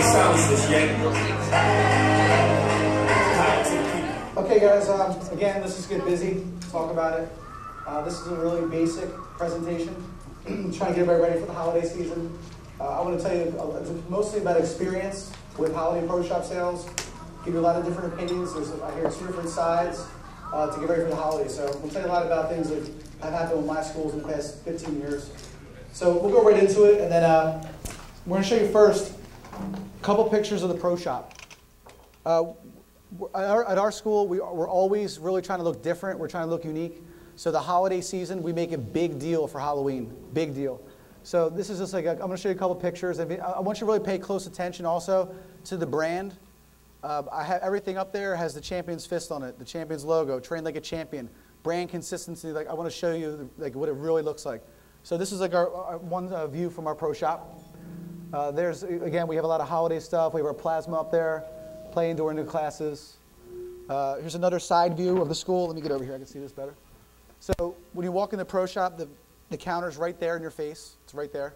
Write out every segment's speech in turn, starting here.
Okay guys, again, let's just get busy, talk about it. This is a really basic presentation, trying to get everybody ready for the holiday season. I want to tell you mostly about experience with holiday pro shop sales, give you a lot of different opinions. I hear 2 different sides to get ready for the holidays. So we'll tell you a lot about things that have happened with my schools in the past 15 years. So we'll go right into it, and then we're going to show you first a couple pictures of the pro shop. At our school, we're always really trying to look different. We're trying to look unique. So the holiday season, we make a big deal for Halloween, big deal. So this is just like, I'm going to show you a couple pictures. I want you to really pay close attention also to the brand. I have everything up there has the champion's fist on it, the champion's logo, train like a champion, brand consistency. Like I want to show you like what it really looks like. So this is like our one view from our pro shop. There's, again, we have a lot of holiday stuff. We have our plasma up there, playing during the classes. Here's another side view of the school. Let me get over here, I can see this better. So when you walk in the pro shop, the counter's right there in your face. It's right there.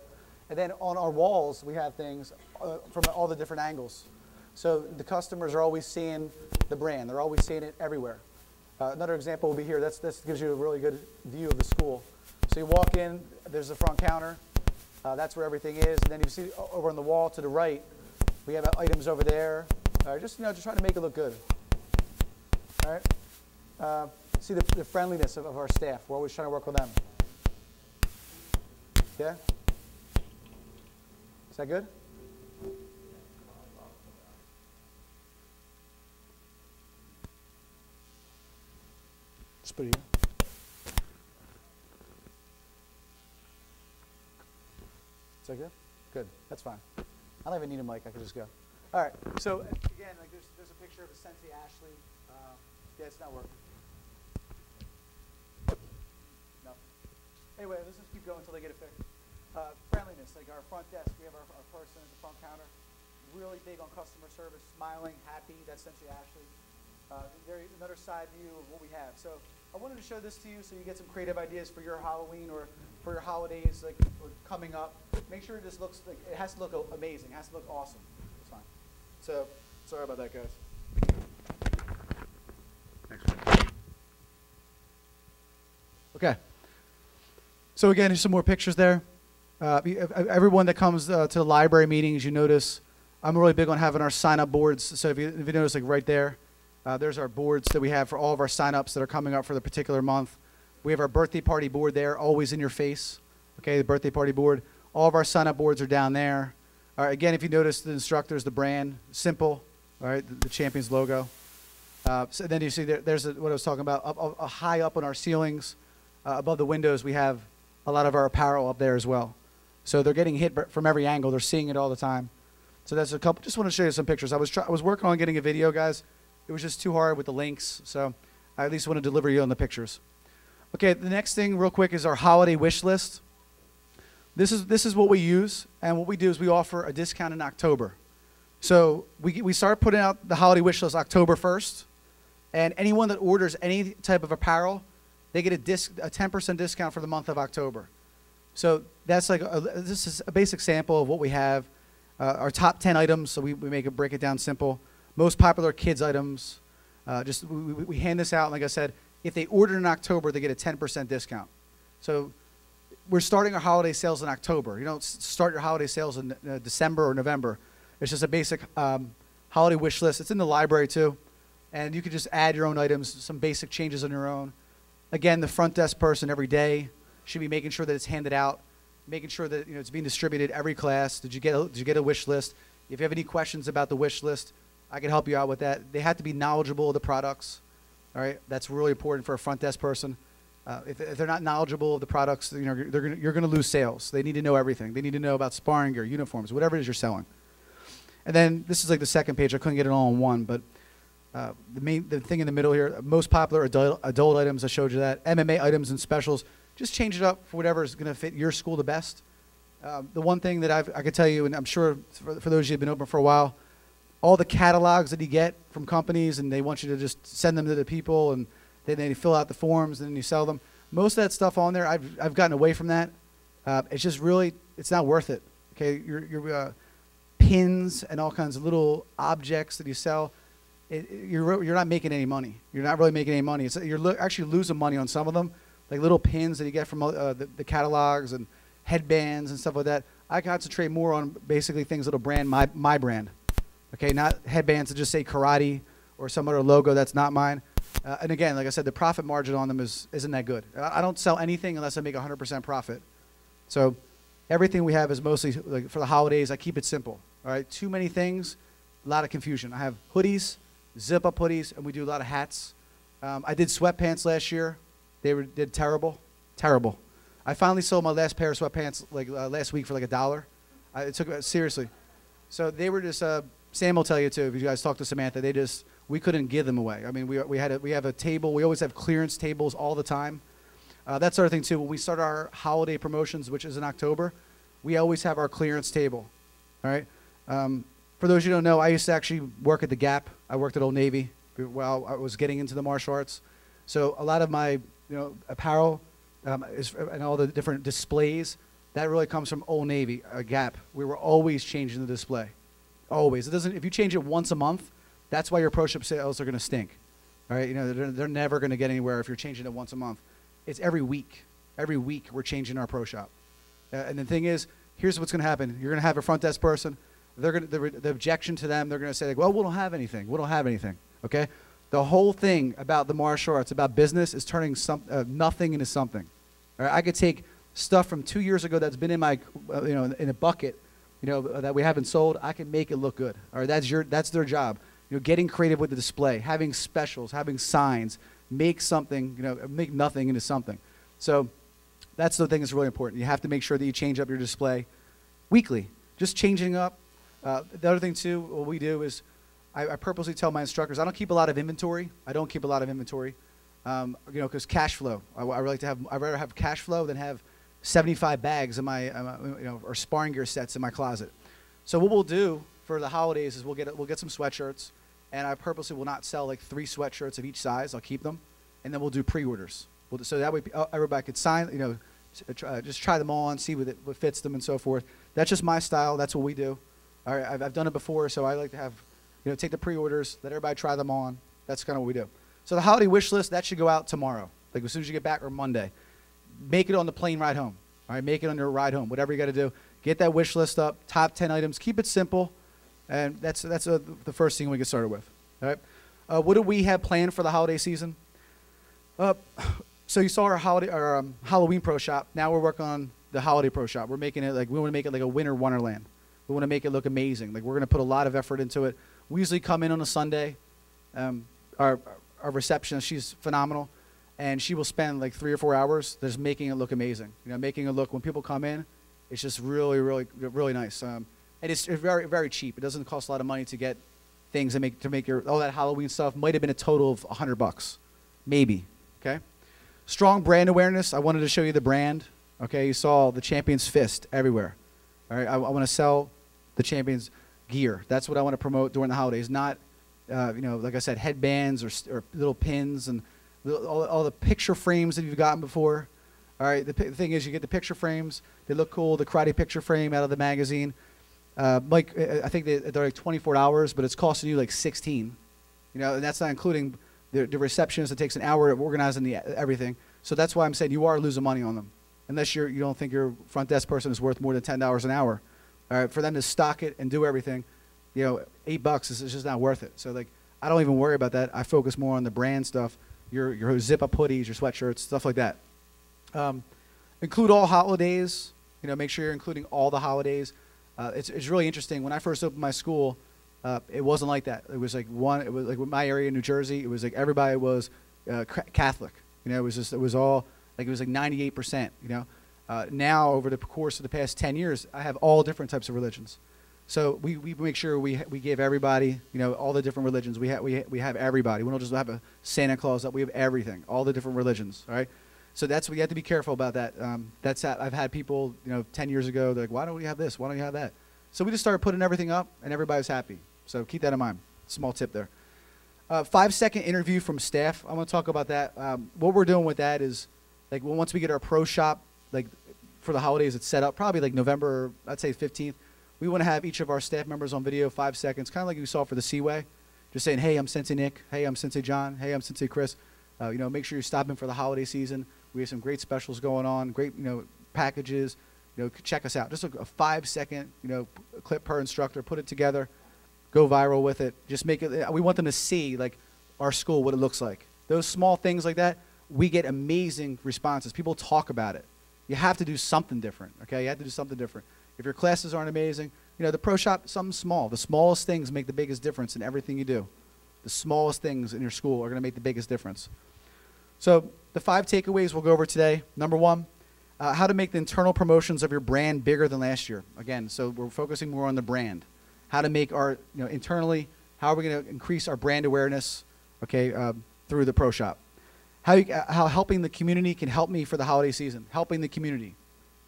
And then on our walls, we have things from all the different angles. So the customers are always seeing the brand. They're always seeing it everywhere. Another example will be here. This gives you a really good view of the school. So you walk in, there's the front counter. That's where everything is. And then you see over on the wall to the right, we have items over there. Just trying to make it look good. All right. See the friendliness of our staff. We're always trying to work with them. Yeah? Is that good? Just put it here. Is that good? Good. That's fine. I don't even need a mic. I can just go. All right. So again, like there's a picture of a Sensei Ashley. Yeah, it's not working. No. Anyway, let's just keep going until they get it fixed. Friendliness, like our front desk, we have our person at the front counter, really big on customer service, smiling, happy. That's Sensei Ashley. There's another side view of what we have. So I wanted to show this to you so you get some creative ideas for your Halloween or for your holidays like or coming up. Make sure this looks like it has to look amazing. It has to look awesome. It's fine. So sorry about that, guys. Okay. So again, here's some more pictures there. Everyone that comes to the library meetings, you notice I'm really big on having our sign-up boards. So if you notice, like right there, there's our boards that we have for all of our sign-ups that are coming up for the particular month. We have our birthday party board there, always in your face. Okay, the birthday party board. All of our sign-up boards are down there. Again, if you notice the instructors, the brand, simple, all right, the champion's logo. So then you see there's what I was talking about, high up on our ceilings, above the windows, we have a lot of our apparel up there as well. So they're getting hit from every angle. They're seeing it all the time. So that's a couple. Just want to show you some pictures. I was working on getting a video, guys. It was just too hard with the links. So I at least want to deliver you on the pictures. Okay, the next thing real quick is our holiday wish list. This is what we use. And what we do is we offer a discount in October. So we start putting out the holiday wish list October 1st. And anyone that orders any type of apparel, they get a 10% discount for the month of October. So that's like this is a basic sample of what we have. Our top 10 items, so we break it down simple. Most popular kids items. We hand this out, like I said, if they order in October, they get a 10% discount. So we're starting our holiday sales in October. You don't start your holiday sales in December or November. It's just a basic holiday wish list. It's in the library too. And you can just add your own items, some basic changes on your own. Again, the front desk person every day should be making sure that it's handed out, making sure that it's being distributed every class. Did you get a wish list? If you have any questions about the wish list, I can help you out with that. They have to be knowledgeable of the products. All right, that's really important for a front desk person. If they're not knowledgeable of the products, you're going to lose sales. They need to know everything. They need to know about sparring gear, uniforms, whatever it is you're selling. And then this is like the second page. I couldn't get it all in one, but the thing in the middle here, most popular adult items, I showed you that. MMA items and specials, just change it up for whatever is going to fit your school the best. The one thing that I could tell you, and I'm sure for those of you who have been open for a while, all the catalogs that you get from companies and they want you to just send them to the people and then they fill out the forms and then you sell them. Most of that stuff on there, I've gotten away from that. It's just really, it's not worth it. Okay, you're pins and all kinds of little objects that you sell, you're not making any money. You're not really making any money. You're actually losing money on some of them, like little pins that you get from the catalogs and headbands and stuff like that. I concentrate more on basically things that'll brand my brand. Okay, not headbands that just say karate or some other logo that's not mine. And again, like I said, the profit margin on them isn't that good. I don't sell anything unless I make 100% profit. So everything we have is mostly like for the holidays. I keep it simple. All right, too many things, a lot of confusion. I have hoodies, zip-up hoodies, and we do a lot of hats. I did sweatpants last year. They did terrible, terrible. I finally sold my last pair of sweatpants last week for like $1. It took seriously. So they were just. Sam will tell you too. If you guys talk to Samantha, we couldn't give them away. I mean, we have a table. We always have clearance tables all the time. That's the other thing too. When we start our holiday promotions, which is in October, we always have our clearance table. All right. For those you don't know, I used to actually work at the Gap. I worked at Old Navy while I was getting into the martial arts. So a lot of my apparel and all the different displays, that really comes from Old Navy, Gap. We were always changing the display. Always. It doesn't. If you change it once a month, that's why your pro shop sales are going to stink. All right. They're never going to get anywhere if you're changing it once a month. It's every week. Every week we're changing our pro shop. And the thing is, here's what's going to happen. You're going to have a front desk person. The objection to them, they're going to say, like, well, we don't have anything. We don't have anything. Okay. The whole thing about the martial arts, about business, is turning nothing into something. All right. I could take stuff from 2 years ago that's been in my, in a bucket, that we haven't sold. I can make it look good. All right, that's their job. Getting creative with the display, having specials, having signs, make something, make nothing into something. So that's the thing that's really important. You have to make sure that you change up your display weekly. Just changing up. The other thing too, what we do is I purposely tell my instructors I don't keep a lot of inventory. I don't keep a lot of inventory, because cash flow. I'd rather have cash flow than have 75 bags in my, or sparring gear sets in my closet. So what we'll do for the holidays is we'll get some sweatshirts, and I purposely will not sell like 3 sweatshirts of each size. I'll keep them, and then we'll do pre-orders. So that way everybody could sign, just try them on, see what fits them and so forth. That's just my style. That's what we do. All right, I've done it before, so I like to have, take the pre-orders, let everybody try them on. That's kind of what we do. So the holiday wish list, that should go out tomorrow, like as soon as you get back, or Monday. Make it on the plane ride home. All right, make it on your ride home. Whatever you got to do, get that wish list up. Top 10 items. Keep it simple, and that's the first thing we get started with. All right. What do we have planned for the holiday season? So you saw our Halloween pro shop. Now we're working on the holiday pro shop. We're making it we want to make it like a winter wonderland. We want to make it look amazing. Like we're going to put a lot of effort into it. We usually come in on a Sunday. Our receptionist, she's phenomenal. And she will spend like 3 or 4 hours just making it look amazing. Making it look, when people come in, it's just really, really, really nice. And it's very, very cheap. It doesn't cost a lot of money to get things to make all that Halloween stuff. Might have been a total of $100, maybe. Okay. Strong brand awareness. I wanted to show you the brand. Okay. You saw the Champion's Fist everywhere. All right. I want to sell the Champion's gear. That's what I want to promote during the holidays. Not, like I said, headbands or little pins and all the picture frames that you've gotten before. All right, the thing is, you get the picture frames. They look cool. The karate picture frame out of the magazine. Mike, I think they're like $24, but it's costing you like $16. And that's not including the receptionist. It takes an hour of organizing everything. So that's why I'm saying you are losing money on them, unless you don't think your front desk person is worth more than $10 an hour. All right, for them to stock it and do everything, $8 is just not worth it. So like, I don't even worry about that. I focus more on the brand stuff. Your zip-up hoodies, your sweatshirts, stuff like that. Include all holidays. Make sure you're including all the holidays. It's really interesting. When I first opened my school, it wasn't like that. It was like with my area in New Jersey, it was like everybody was Catholic. It was all like 98%. Now over the course of the past 10 years, I have all different types of religions. So we make sure we give everybody, all the different religions. We have everybody. We don't just have a Santa Claus. We have everything, all the different religions. All right. So we have to be careful about that. I've had people, 10 years ago, they're like, why don't we have this? Why don't you have that? So we just started putting everything up, and everybody's happy. So keep that in mind. Small tip there. 5-second interview from staff. I want to talk about that. What we're doing with that is, once we get our pro shop, for the holidays, it's set up probably like November, I'd say 15th. We want to have each of our staff members on video 5 seconds, kind of like you saw for the CWAY, just saying, hey, I'm Sensei Nick. Hey, I'm Sensei John. Hey, I'm Sensei Chris. Make sure you're stopping for the holiday season. We have some great specials going on, great, packages. Check us out. Just a 5 second, clip per instructor. Put it together. Go viral with it. Just make it. We want them to see like our school, what it looks like. Those small things like that, we get amazing responses. People talk about it. You have to do something different. Okay, you have to do something different. If your classes aren't amazing, the pro shop, something small. The smallest things make the biggest difference in everything you do. The smallest things in your school are going to make the biggest difference. So the 5 takeaways we'll go over today. Number 1, how to make the internal promotions of your brand bigger than last year. Again, so we're focusing more on the brand. How to make our, internally, how are we going to increase our brand awareness, okay, through the pro shop. How helping the community can help me for the holiday season. Helping the community,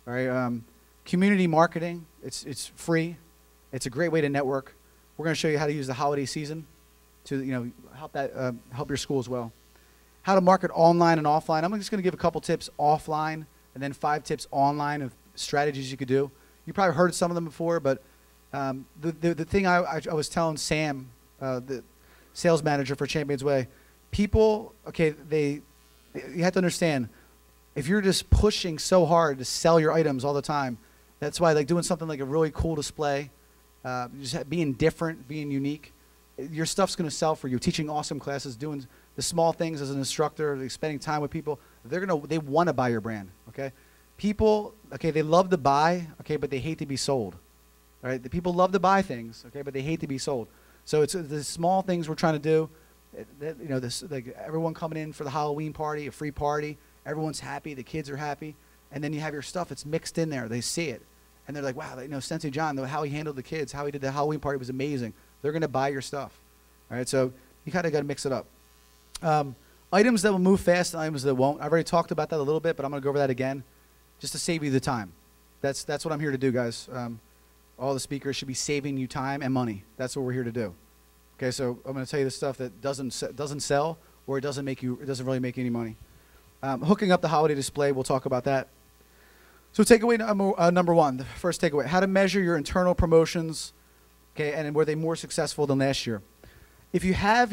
all right. Community marketing, it's free. It's a great way to network. We're going to show you how to use the holiday season to, help your school as well. How to market online and offline. I'm just going to give a couple tips offline and then 5 tips online of strategies you could do. You probably heard some of them before, but the thing I was telling Sam, the sales manager for Champions Way, people, okay, you have to understand, if you're just pushing so hard to sell your items all the time, that's why like doing something like a really cool display, just being different, being unique, your stuff's going to sell for you. Teaching awesome classes, doing the small things as an instructor, like spending time with people, they want to buy your brand, okay? People, okay, they love to buy, okay, but they hate to be sold. All right, the people love to buy things, okay, but they hate to be sold. So it's the small things we're trying to do. This like everyone coming in for the Halloween party, a free party. Everyone's happy. The kids are happy, and then you have your stuff. It's mixed in there. They see it, and they're like, "Wow, Sensei John, how he handled the kids, how he did the Halloween party was amazing." They're gonna buy your stuff. All right, so you kind of got to mix it up. Items that will move fast and items that won't. I've already talked about that a little bit, but I'm gonna go over that again, just to save you the time. That's what I'm here to do, guys. All the speakers should be saving you time and money. That's what we're here to do. Okay, so I'm going to tell you the stuff that doesn't sell or it doesn't really make any money. Hooking up the holiday display, we'll talk about that. So takeaway number 1, the first takeaway: how to measure your internal promotions, okay, and were they more successful than last year? If you had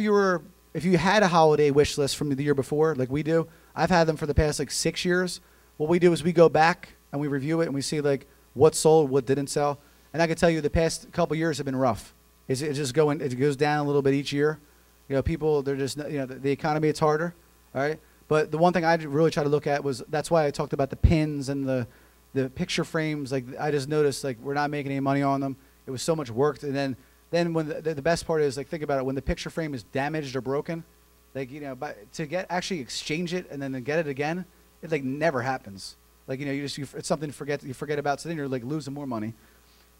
a holiday wish list from the year before, like we do, I've had them for the past like 6 years. What we do is we go back and we review it and we see like what sold, what didn't sell. And I can tell you the past couple years have been rough. It goes down a little bit each year. People, they're just, the economy, it's harder, all right? But the one thing I really try to look at was, that's why I talked about the pins and the picture frames. Like, I just noticed, like, we're not making any money on them. It was so much work. And then when the best part is, like, think about it, when the picture frame is damaged or broken, like, but to actually exchange it and then to get it again, it, like, never happens. Like, it's something you forget about, so then you're, like, losing more money.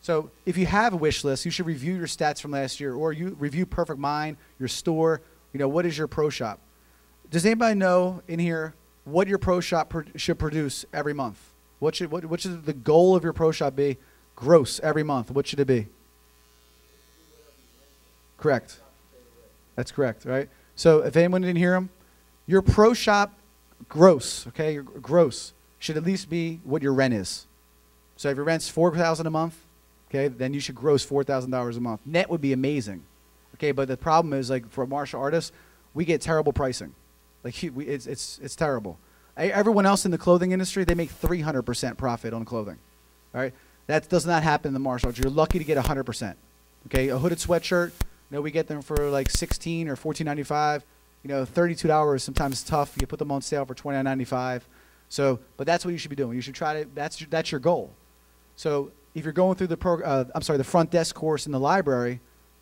So if you have a wish list, you should review your stats from last year, or you review Perfect Mind, your store. What is your pro shop? Does anybody know in here what your pro shop should produce every month? What should the goal of your pro shop be? Gross every month. What should it be? Correct. That's correct, right? So if anyone didn't hear him, your pro shop gross, okay, your gross should at least be what your rent is. So if your rent's $4,000 a month, okay, then you should gross $4,000 a month. Net would be amazing, okay. But the problem is, like, for martial artists, we get terrible pricing. Like, it's terrible. Everyone else in the clothing industry, they make 300% profit on clothing. All right, that does not happen in the martial arts. You're lucky to get 100%. Okay, a hooded sweatshirt, we get them for like $16 or $14.95. $32 sometimes tough. You put them on sale for $29.95. So, but that's what you should be doing. You should try to. That's your goal. So if you're going through the front desk course in the library,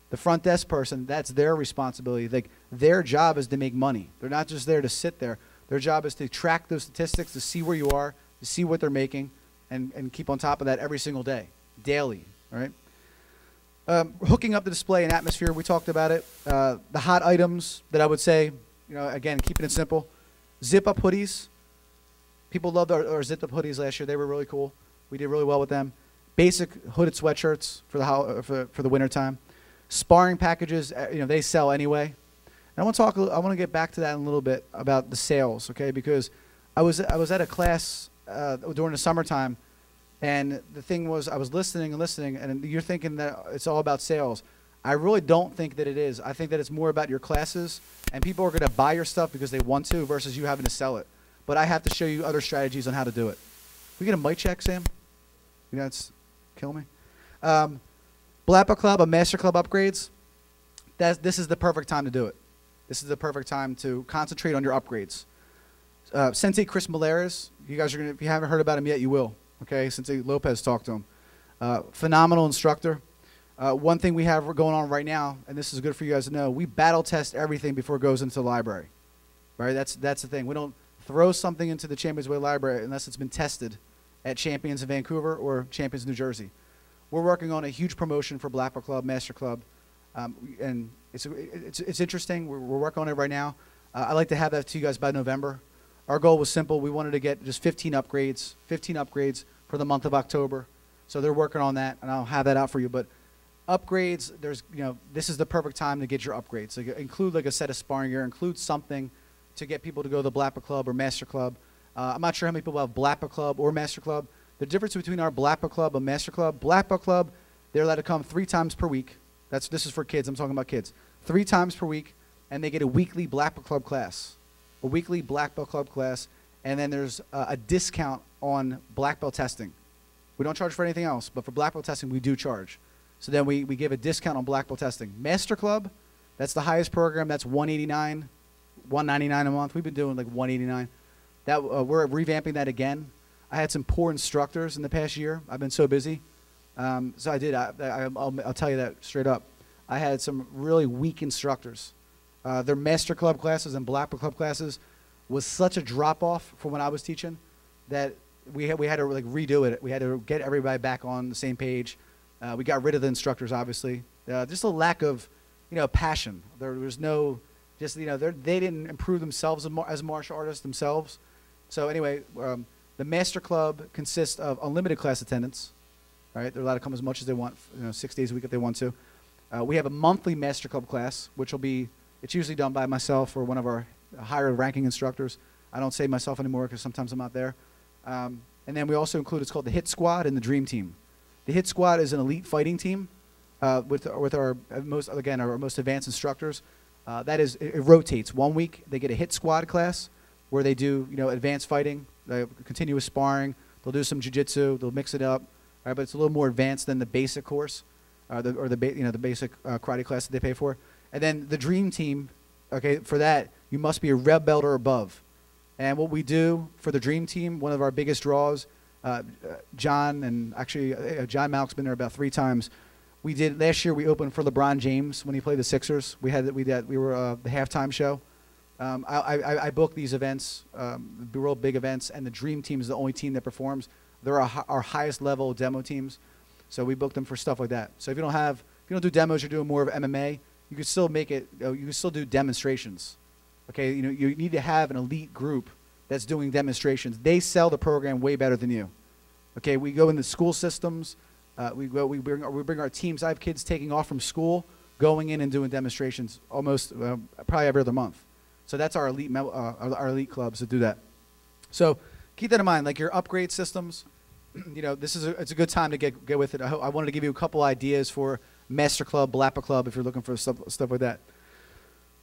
the front desk person, that's their responsibility. Like, their job is to make money. They're not just there to sit there. Their job is to track those statistics, to see where you are, to see what they're making, and keep on top of that every single day, daily. All right. Hooking up the display and atmosphere, we talked about it. The hot items that I would say, again, keeping it simple. Zip-up hoodies. People loved our zip-up hoodies last year. They were really cool. We did really well with them. Basic hooded sweatshirts for the winter time. Sparring packages, they sell anyway. And I want to get back to that in a little bit about the sales, okay? Because I was at a class during the summertime, And the thing was, I was listening and listening, and you're thinking that it's all about sales. I really don't think that it is. I think that it's more about your classes, and people are going to buy your stuff because they want to versus you having to sell it. But I have to show you other strategies on how to do it. We get a mic check, Sam? You know, it's killing me. Black Belt Club, a Master Club upgrades. This is the perfect time to do it. This is the perfect time to concentrate on your upgrades. Sensei Chris Malares, you guys are going to, if you haven't heard about him yet, you will. Okay, Sensei Lopez talked to him. Phenomenal instructor. One thing we have going on right now, and this is good for you guys to know, we battle test everything before it goes into the library. Right? That's the thing. We don't throw something into the Champions Way library unless it's been tested at Champions in Vancouver or Champions New Jersey. We're working on a huge promotion for Black Belt Club, Master Club, and it's interesting. We're working on it right now. I'd like to have that to you guys by November. Our goal was simple. We wanted to get just 15 upgrades for the month of October. So they're working on that, and I'll have that out for you. But upgrades, this is the perfect time to get your upgrades. So include like a set of sparring gear, include something to get people to go to the Black Belt Club or Master Club. I'm not sure how many people have Black Belt Club or Master Club. The difference between our Black Belt Club and Master Club, Black Belt Club, they're allowed to come 3 times per week. This is for kids. I'm talking about kids. 3 times per week, and they get a weekly Black Belt Club class. A weekly Black Belt Club class, and then there's a discount on black belt testing. We don't charge for anything else, but for black belt testing, we do charge. So then we give a discount on black belt testing. Master Club, that's the highest program. That's $189, $199 a month. We've been doing like $189. We're revamping that again. I had some poor instructors in the past year. I've been so busy. So I did. I'll tell you that straight up. I had some really weak instructors. Their Master Club classes and Black Belt Club classes was such a drop-off from when I was teaching that we had to like redo it. We had to get everybody back on the same page. We got rid of the instructors, obviously. Just a lack of, passion. There was no, they didn't improve themselves as martial artists themselves. So anyway, the Master Club consists of unlimited class attendance. Right, they're allowed to come as much as they want, 6 days a week if they want to. We have a monthly Master Club class, which will be, it's usually done by myself or one of our higher ranking instructors. I don't say myself anymore because sometimes I'm not there. And then we also include, it's called the Hit Squad and the Dream Team. The Hit Squad is an elite fighting team with our most advanced instructors. It rotates. 1 week they get a Hit Squad class where they do advanced fighting, continuous sparring. They'll do some jiu-jitsu. They'll mix it up. Right, but it's a little more advanced than the basic course, the basic karate class that they pay for. And then the Dream Team, okay, for that you must be a red belt or above. And what we do for the Dream Team, one of our biggest draws, John Malk's been there about 3 times. We did last year. We opened for LeBron James when he played the Sixers. We were the halftime show. I book these events, real big events, and the Dream Team is the only team that performs. They're our highest level demo teams, so we book them for stuff like that. So if you don't do demos, you're doing more of MMA. You can still make it. You can still do demonstrations. Okay, you need to have an elite group that's doing demonstrations. They sell the program way better than you. Okay, we go in the school systems. We bring our teams. I have kids taking off from school, going in and doing demonstrations almost probably every other month. So that's our elite clubs that do that. So keep that in mind, like your upgrade systems. It's a good time to get with it. I wanted to give you a couple ideas for Master Club, Black Belt Club, if you're looking for stuff like that.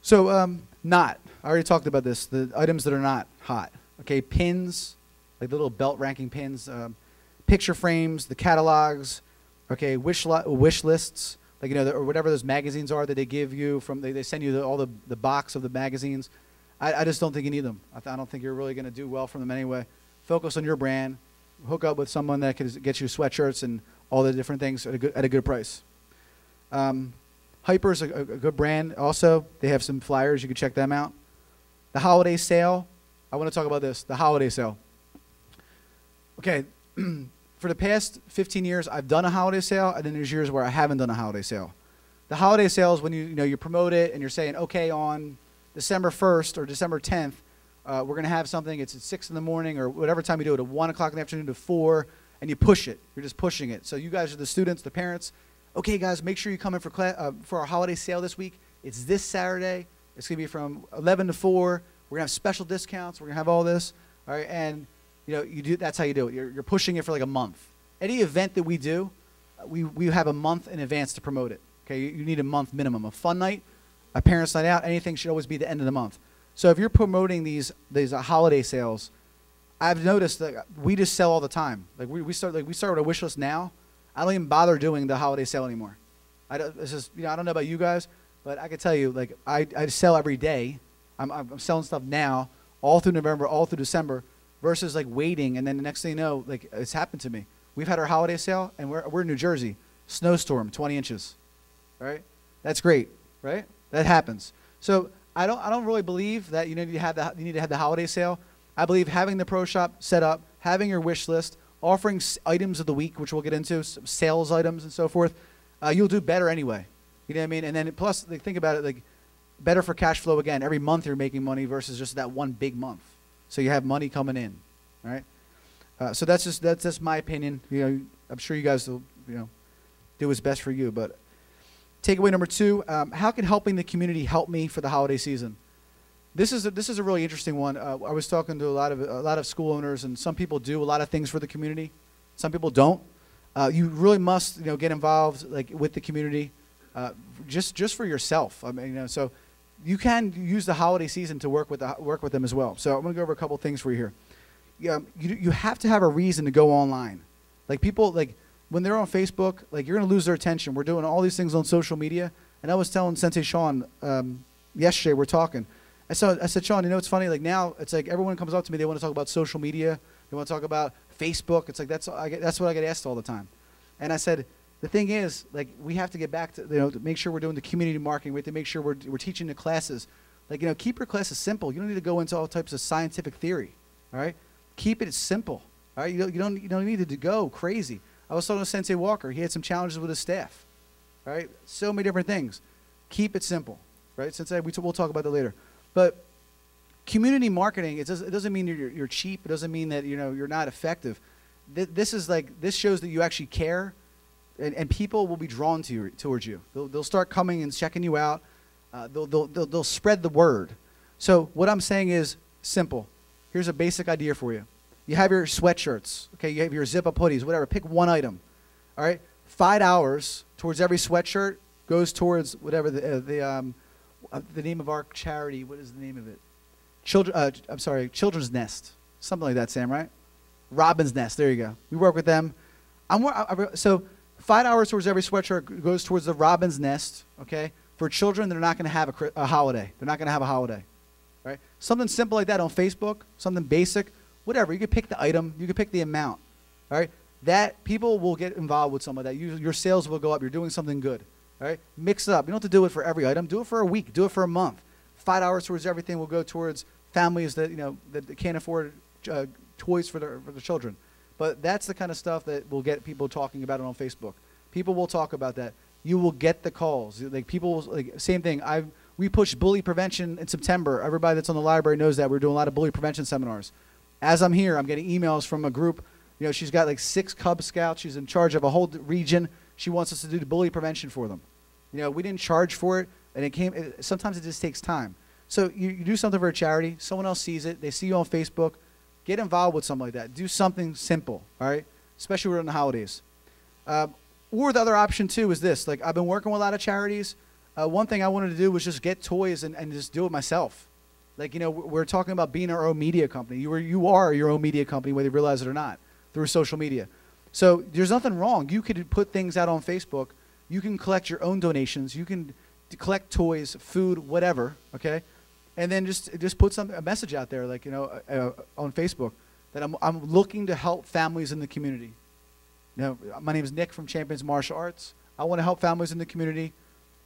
So I already talked about this. The items that are not hot. Okay, pins, like the little belt ranking pins, picture frames, the catalogs. Okay, wish lists, like or whatever those magazines are that they give you from. They send you all the box of the magazines. I just don't think you need them. I don't think you're really going to do well from them anyway. Focus on your brand. Hook up with someone that can get you sweatshirts and all the different things at a good price. Hyper's a good brand. Also, they have some flyers. You can check them out. The holiday sale. I want to talk about this. The holiday sale. Okay, for the past 15 years, I've done a holiday sale, and then there's years where I haven't done a holiday sale. The holiday sale is when you promote it and you're saying, okay, on December 1st or December 10th, we're going to have something. It's at 6 in the morning or whatever time you do it, at 1 o'clock in the afternoon to 4, and you push it. You're just pushing it. So you guys are the students, the parents. Okay, guys, make sure you come in for our holiday sale this week. It's this Saturday. It's going to be from 11 to 4. We're going to have special discounts. We're going to have all this. All right, and you do. That's how you do it. You're pushing it for like a month. Any event that we do, we have a month in advance to promote it. Okay, you need a month minimum. A fun night, a parents' night out, anything should always be the end of the month. So if you're promoting these holiday sales, I've noticed that we just sell all the time. Like we start with a wish list now. I don't even bother doing the holiday sale anymore. It's just, I don't know about you guys, but I can tell you, like I sell every day. I'm selling stuff now, all through November, all through December, versus like waiting, and then the next thing you know, like it's happened to me. We've had our holiday sale, and we're in New Jersey, snowstorm, 20 inches, right? That's great, right? That happens. So I don't really believe that you need to have the holiday sale. I believe having the pro shop set up, having your wish list, offering items of the week, which we'll get into, some sales items and so forth, you'll do better anyway. You know what I mean? And then plus, like, think about it, like better for cash flow again. Every month you're making money versus just that one big month. So you have money coming in, all right? So that's just my opinion. I'm sure you guys will do what's best for you. But takeaway number 2: how can helping the community help me for the holiday season? This is a really interesting one. I was talking to a lot of school owners, and some people do a lot of things for the community. Some people don't. You really must get involved with the community, just for yourself. I mean, so you can use the holiday season to work with them as well. So I'm going to go over a couple things for you here. You have to have a reason to go online. Like people, when they're on Facebook, you're going to lose their attention. We're doing all these things on social media, and I was telling Sensei Sean yesterday, we're talking. I said, Sean, it's funny. Like now, it's like everyone comes up to me. They want to talk about social media. They want to talk about Facebook. It's like that's what I get asked all the time. And I said, the thing is, we have to get back to to make sure we're doing the community marketing. We have to make sure we're teaching the classes. Keep your classes simple. You don't need to go into all types of scientific theory. All right, keep it simple. All right, you don't need to go crazy. I was talking to Sensei Walker. He had some challenges with his staff. All right, so many different things. Keep it simple. Right, Sensei. We'll talk about that later. But community marketing, it doesn't mean you're cheap. It doesn't mean that you're not effective. This shows that you actually care, and people will be drawn towards you. They'll start coming and checking you out. They'll spread the word. So what I'm saying is simple. Here's a basic idea for you. You have your sweatshirts. Okay, you have your zip-up hoodies, whatever. Pick one item. All right, $5 towards every sweatshirt goes towards whatever the name of our charity. What is the name of it? Children's Nest. Something like that, Sam, right? Robin's Nest. There you go. We work with them. So $5 towards every sweatshirt goes towards the Robin's Nest, okay? For children that are not going to have a holiday. They're not going to have a holiday, right? Something simple like that on Facebook, something basic, whatever. You can pick the item. You can pick the amount, all right? That people will get involved with some of that. Your sales will go up. You're doing something good. All right, mix it up. You don't have to do it for every item. Do it for a week. Do it for a month. $5 towards everything will go towards families that that can't afford toys for their children. But that's the kind of stuff that will get people talking about it on Facebook. People will talk about that. You will get the calls. Same thing. We push bully prevention in September. Everybody that's on the library knows that we're doing a lot of bully prevention seminars. As I'm here, I'm getting emails from a group. She's got 6 Cub Scouts. She's in charge of a whole region. She wants us to do the bully prevention for them. We didn't charge for it, and sometimes it just takes time. So you do something for a charity, someone else sees it, they see you on Facebook, get involved with something like that. Do something simple, all right? Especially during the holidays. Or the other option too is this. I've been working with a lot of charities. One thing I wanted to do was just get toys and just do it myself. We're talking about being our own media company. You are your own media company, whether you realize it or not, through social media. So there's nothing wrong. You could put things out on Facebook. You can collect your own donations. You can collect toys, food, whatever, okay? And then just put a message out there, on Facebook, that I'm looking to help families in the community. My name is Nick from Champions Martial Arts. I want to help families in the community.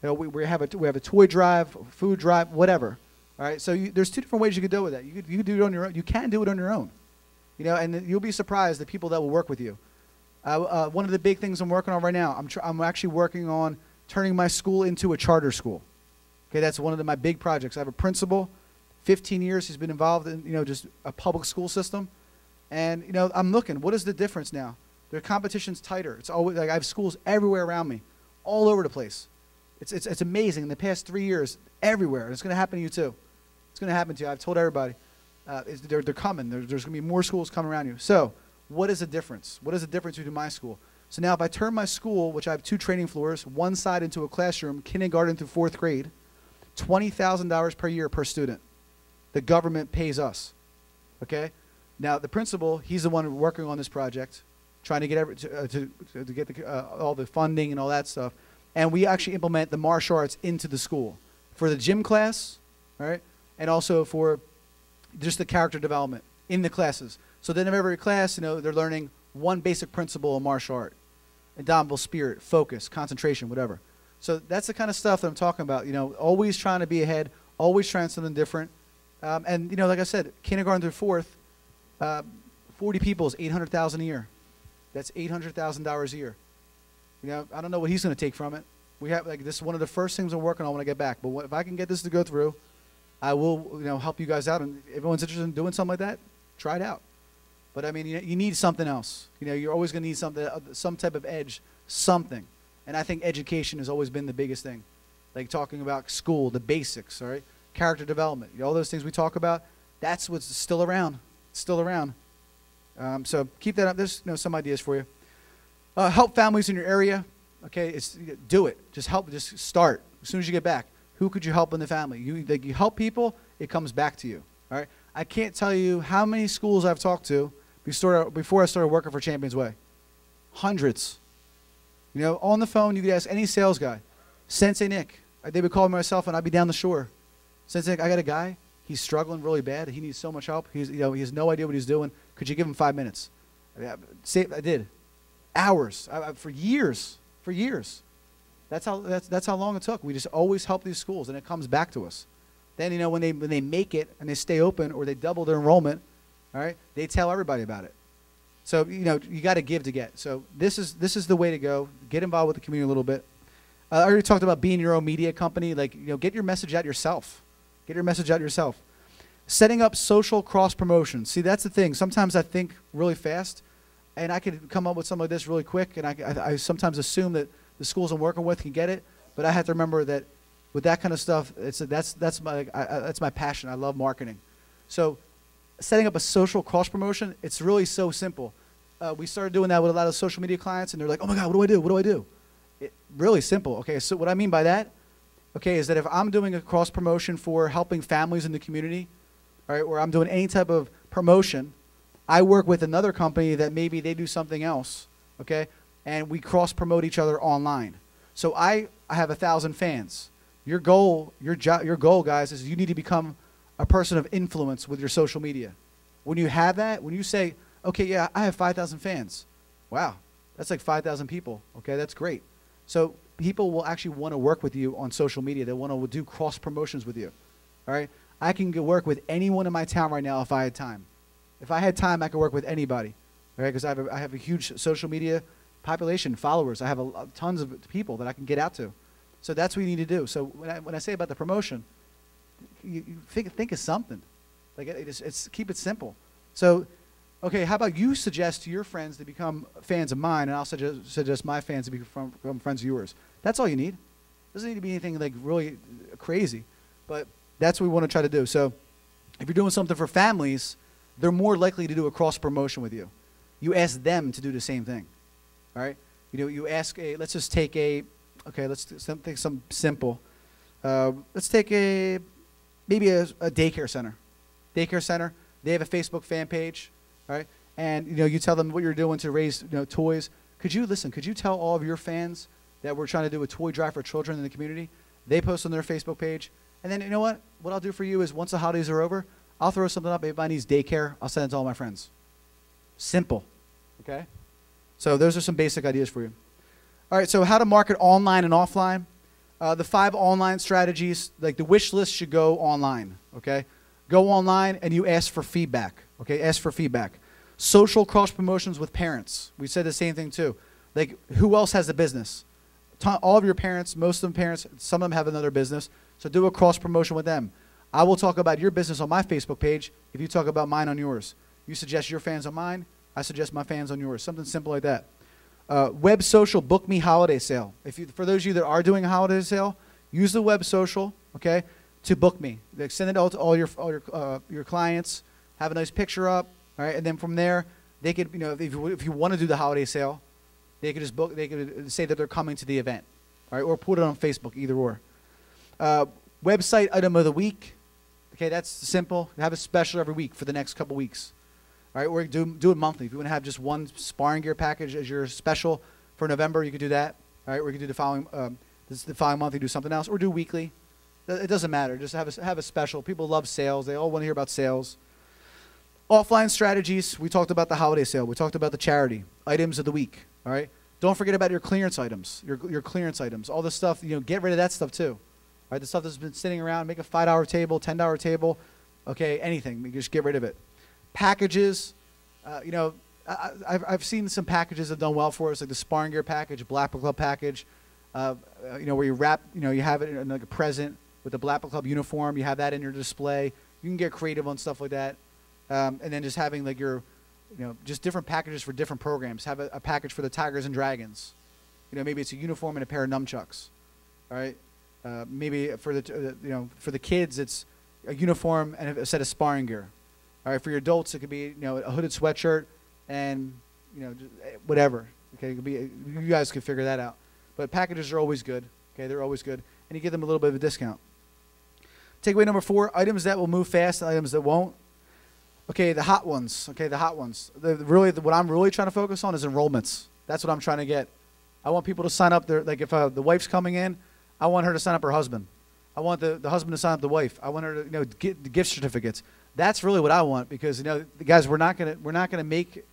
We have a toy drive, food drive, whatever. All right. So there's 2 different ways you could do with that. You could do it on your own. You can do it on your own. And you'll be surprised the people that will work with you. One of the big things I'm working on right now, I'm actually working on turning my school into a charter school. Okay, that's one of my big projects. I have a principal, 15 years. He's been involved in just a public school system, and I'm looking. What is the difference now? Their competition's tighter. It's always I have schools everywhere around me, all over the place. It's amazing. In the past 3 years, everywhere. And it's going to happen to you too. It's going to happen to you. I've told everybody. They're coming. There's going to be more schools coming around you. So what is the difference? What is the difference between my school? So now if I turn my school, which I have 2 training floors, one side into a classroom, kindergarten through 4th grade, $20,000 per year per student. The government pays us, okay? Now the principal, he's the one working on this project, trying to get to get all the funding and all that stuff. And we actually implement the martial arts into the school for the gym class, right? And also for just the character development in the classes. So then in every class, you know, they're learning one basic principle of martial art: indomitable spirit, focus, concentration, whatever. So that's the kind of stuff that I'm talking about. You know, always trying to be ahead, always trying something different. And you know, like I said, kindergarten through 4th, 40 people is $800,000 a year. That's $800,000 a year. You know, I don't know what he's going to take from it. We have, like, this is one of the first things I'm working on when I get back. But if I can get this to go through, I will, you know, help you guys out. And if everyone's interested in doing something like that, try it out. But I mean, you need something else. You know, you're always going to need something, some type of edge, something. And I think education has always been the biggest thing. Like talking about school, the basics, all right? Character development, all those things we talk about, that's what's still around. It's still around. So keep that up. There's, you know, some ideas for you. Help families in your area. Okay, do it. Just help. Just start as soon as you get back. Who could you help in the family? You help people, it comes back to you. All right. I can't tell you how many schools I've talked to before I started working for Champions Way. Hundreds. You know, on the phone, you could ask any sales guy. Sensei Nick. They would call me myself, and I'd be down the shore. Sensei Nick, I got a guy. He's struggling really bad. He needs so much help. He has no idea what he's doing. Could you give him 5 minutes? I did. Hours. For years. For years. That's how long it took. We just always help these schools, and it comes back to us. Then, you know, when they make it and they stay open or they double their enrollment, all right, they tell everybody about it. So, you know, you got to give to get. So this is the way to go. Get involved with the community a little bit. I already talked about being your own media company. Like, you know, get your message out yourself. Get your message out yourself. Setting up social cross promotion. See, that's the thing. Sometimes I think really fast, and I could come up with something like this really quick, and I sometimes assume that the schools I'm working with can get it, but I have to remember that with that kind of stuff, that's my passion. I love marketing. So setting up a social cross promotion, it's really so simple. We started doing that with a lot of social media clients, and they're like, oh my God, what do I do? What do I do? Really simple. Okay, so what I mean by that, okay, is that if I'm doing a cross promotion for helping families in the community, all right, or I'm doing any type of promotion, I work with another company that maybe they do something else, okay, and we cross promote each other online. So I have 1,000 fans. Your goal, guys, is you need to become a person of influence with your social media. When you have that, when you say, okay, yeah, I have 5,000 fans. Wow, that's like 5,000 people. Okay, that's great. So people will actually want to work with you on social media. They want to do cross promotions with you. All right, I can go work with anyone in my town right now if I had time. If I had time, I could work with anybody. All right, because I have a huge social media population, followers. I have tons of people that I can get out to. So that's what you need to do. So when I say about the promotion, you think of something. Like it's keep it simple. So, okay, how about you suggest to your friends to become fans of mine, and I'll suggest my fans to become friends of yours. That's all you need. Doesn't need to be anything like really crazy, but that's what we want to try to do. So if you're doing something for families, they're more likely to do a cross promotion with you. You ask them to do the same thing. All right? You know, you ask let's just take let's do something simple. Let's take maybe a daycare center. Daycare center, they have a Facebook fan page, right? And you know, you tell them what you're doing to raise, you know, toys. Could you tell all of your fans that we're trying to do a toy drive for children in the community? They post on their Facebook page. And then, you know what? What I'll do for you is once the holidays are over, I'll throw something up. If anybody needs daycare, I'll send it to all my friends. Simple. Okay? So those are some basic ideas for you. All right, so how to market online and offline. The 5 online strategies, like the wish list should go online, okay? Go online and you ask for feedback, okay? Ask for feedback. Social cross promotions with parents. We said the same thing too. Like, who else has a business? All of your parents, most of them parents, some of them have another business, so do a cross promotion with them. I will talk about your business on my Facebook page if you talk about mine on yours. You suggest your fans on mine, I suggest my fans on yours. Something simple like that. Web social, book me holiday sale. For those of you that are doing a holiday sale, use the web social, okay, to book me. Like, send it out to all your clients. Have a nice picture up, all right, and then from there, they could, if you want to do the holiday sale, they could just book. They could say that they're coming to the event, all right, or put it on Facebook, either or. Website item of the week. Okay, that's simple. Have a special every week for the next couple weeks. All right, or do it monthly. If you want to have just one sparring gear package as your special for November, you could do that. All right, or you could do the following month, you do something else, or do weekly. It doesn't matter. Just have a special. People love sales. They all want to hear about sales. Offline strategies. We talked about the holiday sale. We talked about the charity items of the week. All right. Don't forget about your clearance items. Your clearance items. All this stuff. Get rid of that stuff too. All right. The stuff that's been sitting around. Make a $5 table, $10 table. Okay. Anything. You just get rid of it. Packages. I've seen some packages that have done well for us, like the sparring gear package, Black Belt Club package. Where you wrap. You have it in like a present with the Black Belt Club uniform. You have that in your display. You can get creative on stuff like that. And then just having like your, just different packages for different programs. Have a package for the Tigers and Dragons. Maybe it's a uniform and a pair of nunchucks. All right. Maybe for for the kids, it's a uniform and a set of sparring gear. All right. For your adults, it could be a hooded sweatshirt and just whatever. Okay. It could be. You guys can figure that out. But packages are always good. Okay. They're always good, and you give them a little bit of a discount. Takeaway number 4: items that will move fast and items that won't. Okay, the hot ones. Okay, the hot ones. What I'm really trying to focus on is enrollments. That's what I'm trying to get. I want people to sign up. Like if the wife's coming in, I want her to sign up her husband. I want the husband to sign up the wife. I want her to get the gift certificates. That's really what I want because guys, we're not gonna make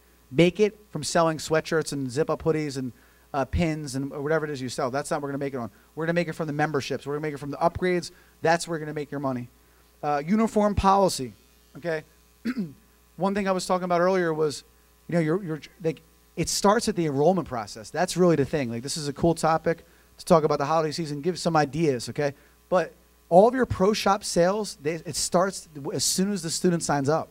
it from selling sweatshirts and zip up hoodies and pins and whatever it is you sell. That's not what we're gonna make it on. We're gonna make it from the memberships. We're gonna make it from the upgrades. That's where we're gonna make your money. Uniform policy. Okay. One thing I was talking about earlier was, you're like, it starts at the enrollment process. That's really the thing. Like, this is a cool topic to talk about the holiday season, give some ideas, okay? But all of your pro shop sales, it starts as soon as the student signs up.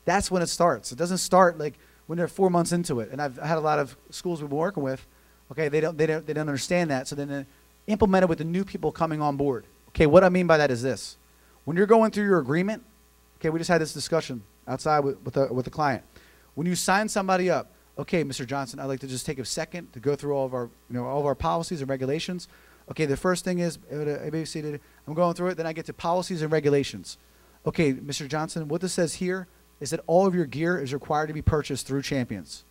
That's when it starts. It doesn't start like when they're 4 months into it. And I've had a lot of schools we've been working with. Okay, they don't understand that. So then they implement it with the new people coming on board. Okay, what I mean by that is this: when you're going through your agreement. Okay, we just had this discussion outside with the client. When you sign somebody up, okay, Mr. Johnson, I'd like to just take a second to go through all of our policies and regulations. Okay, the first thing is I'm going through it. Then I get to policies and regulations. Okay, Mr. Johnson, what this says here is that all of your gear is required to be purchased through Champions.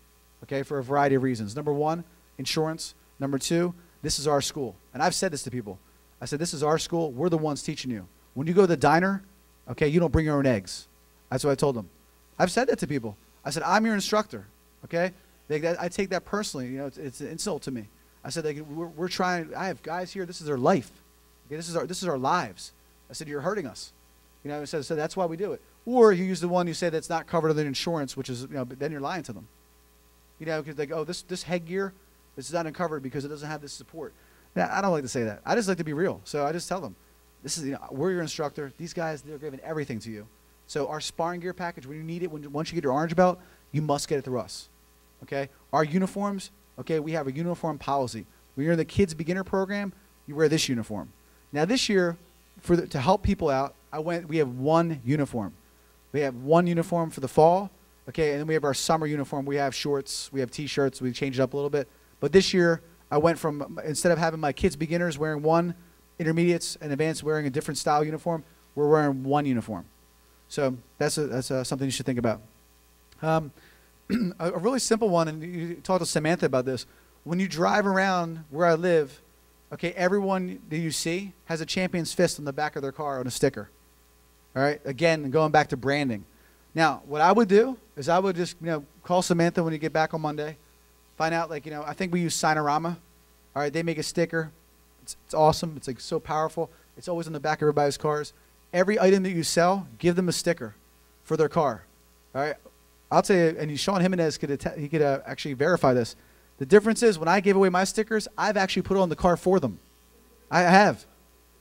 Okay, for a variety of reasons. Number 1, insurance. Number 2, this is our school. And I've said this to people. I said, this is our school. We're the ones teaching you. When you go to the diner, okay, you don't bring your own eggs. That's what I told them. I've said that to people. I said, I'm your instructor, okay? I take that personally. It's an insult to me. I said, we're trying. I have guys here. This is their life. Okay, this is our lives. I said, you're hurting us. So that's why we do it. Or you use the one you say that's not covered under insurance, which is, but then you're lying to them. Because they go, this headgear, this is not uncovered because it doesn't have this support. Now, I don't like to say that. I just like to be real. So I just tell them. This is, we're your instructor. These guys, they're giving everything to you. So our sparring gear package, when you need it, once you get your orange belt, you must get it through us. Okay? Our uniforms, okay, we have a uniform policy. When you're in the kids beginner program, you wear this uniform. Now this year, to help people out, we have one uniform. We have one uniform for the fall, okay, and then we have our summer uniform. We have shorts, we have T-shirts, we change it up a little bit. But this year, I went from, instead of having my kids beginners wearing one, intermediates and advanced wearing a different style uniform, we're wearing one uniform. So that's something you should think about. A really simple one, and you talked to Samantha about this. When you drive around where I live, okay, everyone that you see has a Champion's Fist on the back of their car on a sticker. All right, again, going back to branding. Now, what I would do is I would just call Samantha when you get back on Monday, find out I think we use Signorama. All right, they make a sticker. It's awesome. It's like so powerful. It's always on the back of everybody's cars. Every item that you sell, give them a sticker for their car. All right. I'll tell you, and Sean Jimenez could actually verify this. The difference is when I give away my stickers, I've actually put it on the car for them. I have,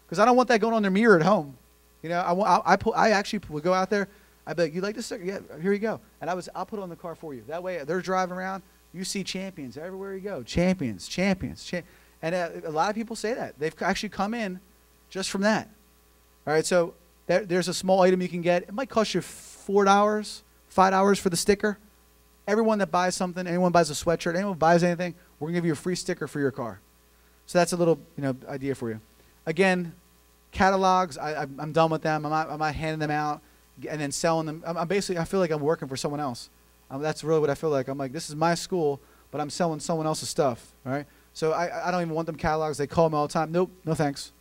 because I don't want that going on their mirror at home. I actually would go out there. I'd be like, you like this sticker? Yeah, here you go. And I'll put it on the car for you. That way, they're driving around. You see Champions everywhere you go. Champions. And a lot of people say that. They've actually come in just from that. All right, so there's a small item you can get. It might cost you $4, $5 for the sticker. Everyone that buys something, anyone buys a sweatshirt, anyone buys anything, we're gonna give you a free sticker for your car. So that's a little, idea for you. Again, catalogs, I'm done with them. I'm not handing them out and then selling them. I'm basically, I feel like I'm working for someone else. That's really what I feel like. I'm like, this is my school, but I'm selling someone else's stuff, all right? So I don't even want them catalogs. They call me all the time. Nope, no thanks.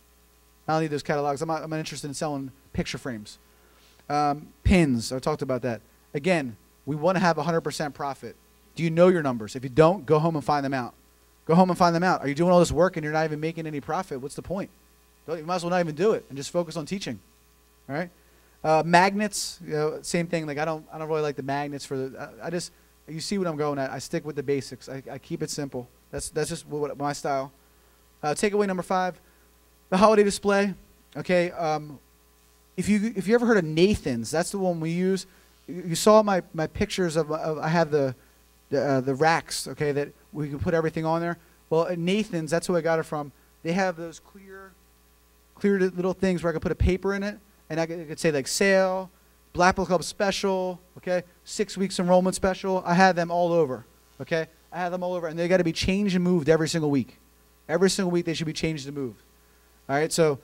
I don't need those catalogs. I'm not interested in selling picture frames. Pins, I talked about that. Again, we want to have 100% profit. Do you know your numbers? If you don't, go home and find them out. Go home and find them out. Are you doing all this work and you're not even making any profit? What's the point? You might as well not even do it and just focus on teaching, all right? Magnets, same thing. Like I don't really like the magnets for the. You see what I'm going at. I stick with the basics. I keep it simple. That's just my style. Takeaway number 5, the holiday display. Okay, if you ever heard of Nathan's, that's the one we use. You saw my pictures of I have the racks. Okay, that we can put everything on there. Well, at Nathan's, that's who I got it from. They have those clear little things where I can put a paper in it, and I could say like sale, Blackpool Club special, okay, 6 weeks enrollment special. I have them all over, okay. I have them all over, and they got to be changed and moved every single week. Every single week they should be changed and moved. All right, so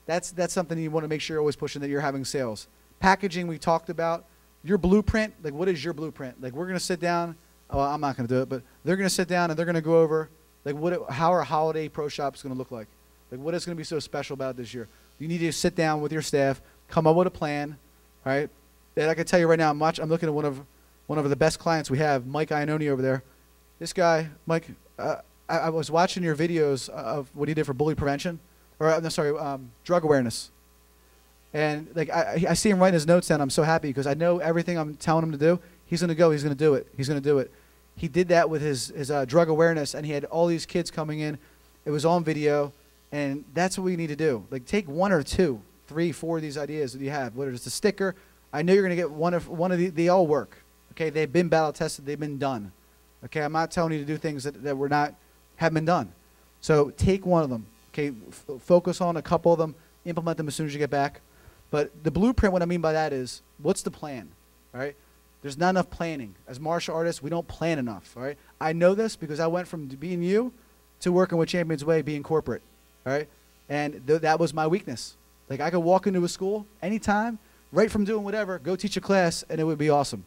that's something you want to make sure you're always pushing, that you're having sales. Packaging we talked about. Your blueprint, like what is your blueprint? Like we're gonna sit down. Oh, I'm not gonna do it, but they're gonna sit down and they're gonna go over like how our holiday pro shop is gonna look like. Like what is gonna be so special about it this year? You need to sit down with your staff, come up with a plan, all right? And I can tell you right now, I'm looking at one of the best clients we have, Mike Iannone over there. This guy, Mike, I was watching your videos of what he did for bully prevention, or I'm sorry, drug awareness. And like I see him writing his notes down. I'm so happy because I know everything I'm telling him to do. He's going to go. He's going to do it. He's going to do it. He did that with his drug awareness, and he had all these kids coming in. It was on video, and that's what we need to do. Like take 1 or 2, 3, 4 of these ideas that you have. Whether it's a sticker, I know you're going to get one of these. They all work. Okay, they've been battle tested. They've been done. Okay, I'm not telling you to do things that haven't been done. So take one of them. Okay, focus on a couple of them. Implement them as soon as you get back. But the blueprint, what I mean by that is, what's the plan, all right? There's not enough planning. As martial artists, we don't plan enough, all right? I know this because I went from being you to working with Champions Way, being corporate, all right? And that was my weakness. Like I could walk into a school anytime, right from doing whatever, go teach a class, and it would be awesome.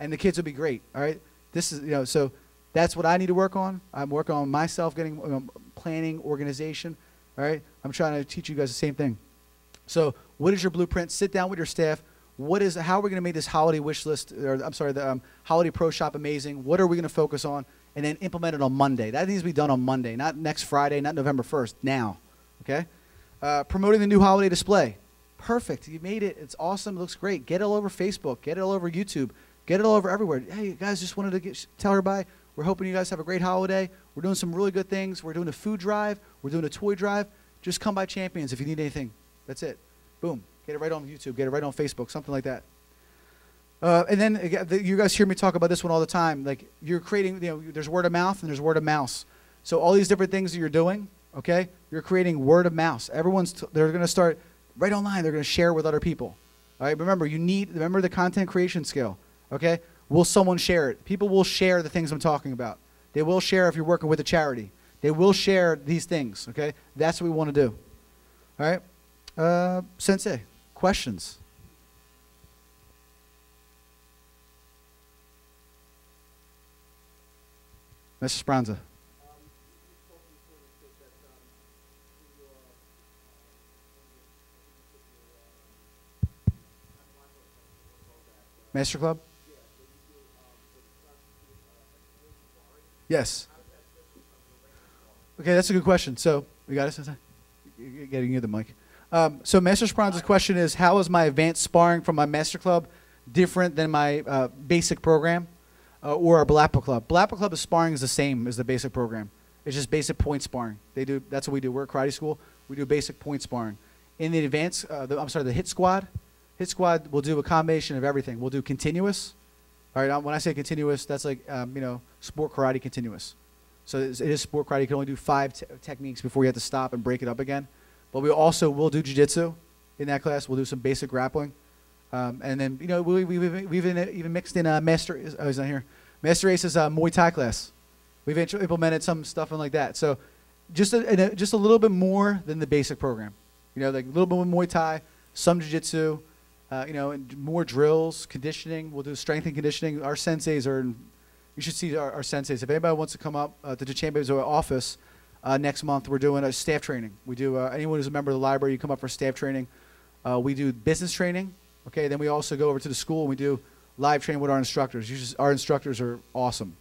And the kids would be great, all right? This is, so that's what I need to work on. I'm working on myself, getting planning, organization, all right? I'm trying to teach you guys the same thing. So what is your blueprint? Sit down with your staff. How are we going to make this holiday wish list, or I'm sorry, the holiday pro shop amazing? What are we going to focus on? And then implement it on Monday. That needs to be done on Monday, not next Friday, not November 1st, now, okay? Promoting the new holiday display. Perfect, you made it. It's awesome, it looks great. Get it all over Facebook, get it all over YouTube, get it all over everywhere. Hey, you guys, just wanted to tell everybody, we're hoping you guys have a great holiday. We're doing some really good things. We're doing a food drive. We're doing a toy drive. Just come by Champions if you need anything. That's it. Boom. Get it right on YouTube. Get it right on Facebook. Something like that. And then again, you guys hear me talk about this one all the time. Like you're creating, there's word of mouth and there's word of mouse. So all these different things that you're doing, okay, you're creating word of mouse. They're going to start right online. They're going to share with other people. All right. Remember the content creation skill. Okay. Will someone share it? People will share the things I'm talking about. They will share if you're working with a charity. They will share these things. Okay. That's what we want to do. All right. Sensei, questions? Mr. Speranza. Master Club? Yes. Okay, that's a good question. So, we got it, Sensei? You're getting you the mic. So Master Speranza's question is, how is my advanced sparring from my Master Club different than my basic program or our Blackpool Club? Blackpool Club sparring is the same as the basic program. It's just basic point sparring. That's what we do. We're a karate school. We do basic point sparring. In the advanced, the hit squad will do a combination of everything. We'll do continuous. All right, when I say continuous, that's like, sport karate continuous. So it is sport karate. You can only do 5 techniques before you have to stop and break it up again. But we also will do jiu-jitsu in that class. We'll do some basic grappling. And then, we've even mixed in he's not here. Master Ace is a Muay Thai class. We've implemented some stuff like that. So just a little bit more than the basic program. You know, like a little bit more Muay Thai, some Jiu-Jitsu, you know, and more drills, conditioning. We'll do strength and conditioning. Our senseis are, you should see our senseis. If anybody wants to come up to the Champions office next month, we're doing a staff training. We do, anyone who's a member of the library, you come up for staff training. We do business training. Okay, then we also go over to the school and we do live training with our instructors. Our instructors are awesome.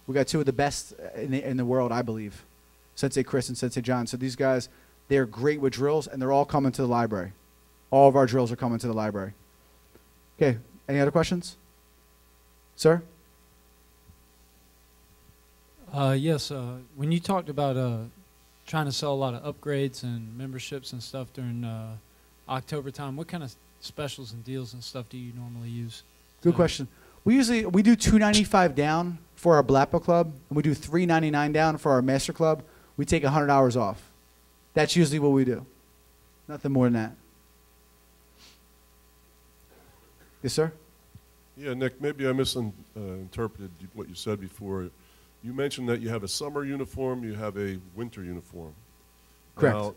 We got two of the best in the world, I believe, Sensei Chris and Sensei John. So these guys, they're great with drills, and they're all coming to the library. All of our drills are coming to the library. Okay, any other questions? Sir? Yes, when you talked about trying to sell a lot of upgrades and memberships and stuff during October time, what kind of specials and deals and stuff do you normally use? Good question. We do $295 down for our Black Belt Club, and we do $399 down for our Master Club. We take 100 hours off. That's usually what we do. Nothing more than that. Yes, sir? Yeah, Nick, maybe I misinterpreted what you said before. You mentioned that you have a summer uniform, you have a winter uniform. Correct. Now,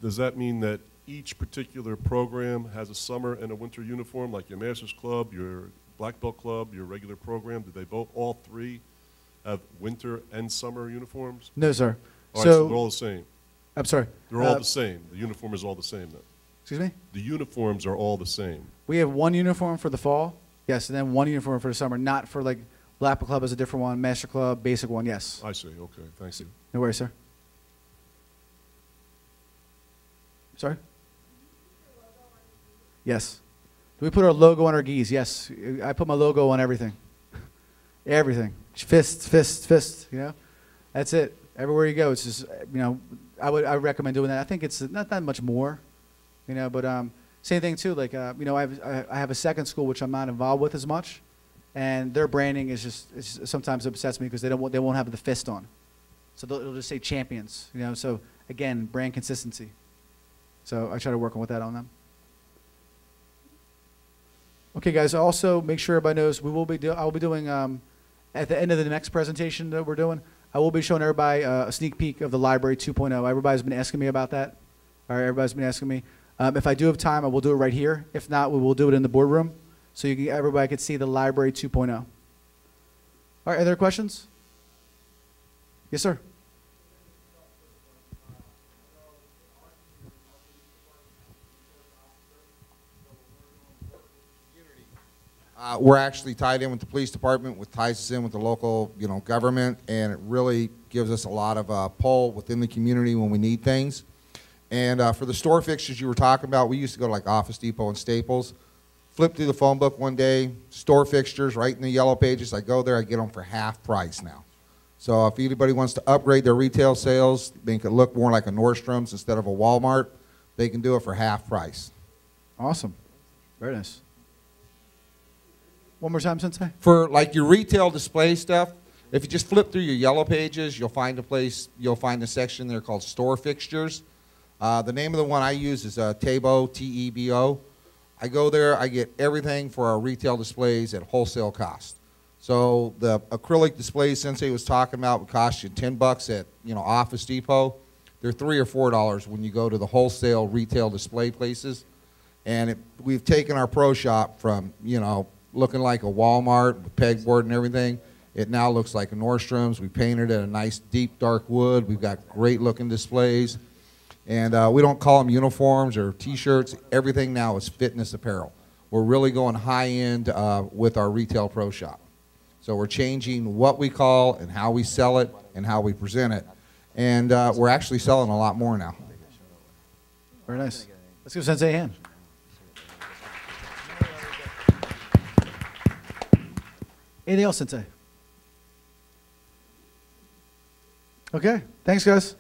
does that mean that each particular program has a summer and a winter uniform, like your Masters Club, your Black Belt Club, your regular program? Do they all three have winter and summer uniforms? No, sir. All right, so they're all the same. I'm sorry. They're all the same. The uniform is all the same then. Excuse me? The uniforms are all the same. We have one uniform for the fall, yes, and then one uniform for the summer, not for like Black Belt Club is a different one, Master Club, basic one, yes. I see, okay, thank you. No worries, sir. Sorry? Yes. Do we put our logo on our gis? Yes. I put my logo on everything. Everything. Fist, you know? That's it. Everywhere you go, it's just, you know, I recommend doing that. I think it's not that much more, you know, but same thing too, like, you know, I have a second school which I'm not involved with as much, and their branding is just sometimes upsets me because they won't have the fist on. So it'll just say champions, you know, so again, brand consistency. So I try to work on with that on them. Okay, guys. Also, make sure everybody knows I will be doing at the end of the next presentation that we're doing. I will be showing everybody a sneak peek of the Library 2.0. Everybody's been asking me about that. All right, everybody's been asking me. If I do have time, I will do it right here. If not, we will do it in the boardroom, so everybody can see the Library 2.0. All right, other questions? Yes, sir. We're actually tied in with the police department, which ties us in with the local, you know, government, and it really gives us a lot of pull within the community when we need things. And for the store fixtures you were talking about, we used to go to like Office Depot and Staples. Flip through the phone book one day, store fixtures right in the yellow pages. I go there, I get them for half price now. So if anybody wants to upgrade their retail sales, make it look more like a Nordstrom's instead of a Walmart, they can do it for half price. Awesome. Very nice. One more time, Sensei. For like your retail display stuff, if you just flip through your yellow pages, you'll find a section there called store fixtures. The name of the one I use is Tebo, T-E-B-O. I go there, I get everything for our retail displays at wholesale cost. So the acrylic displays Sensei was talking about would cost you $10 at, you know, Office Depot. They're $3 or $4 when you go to the wholesale retail display places. And we've taken our pro shop from, you know, looking like a Walmart with pegboard and everything. It now looks like a Nordstrom's. We painted it a nice deep dark wood. We've got great looking displays. And we don't call them uniforms or t-shirts. Everything now is fitness apparel. We're really going high end with our retail pro shop. So we're changing what we call and how we sell it and how we present it. And we're actually selling a lot more now. Very nice. Let's give Sensei a hand. Anything else, Sensei? Okay. Thanks, guys.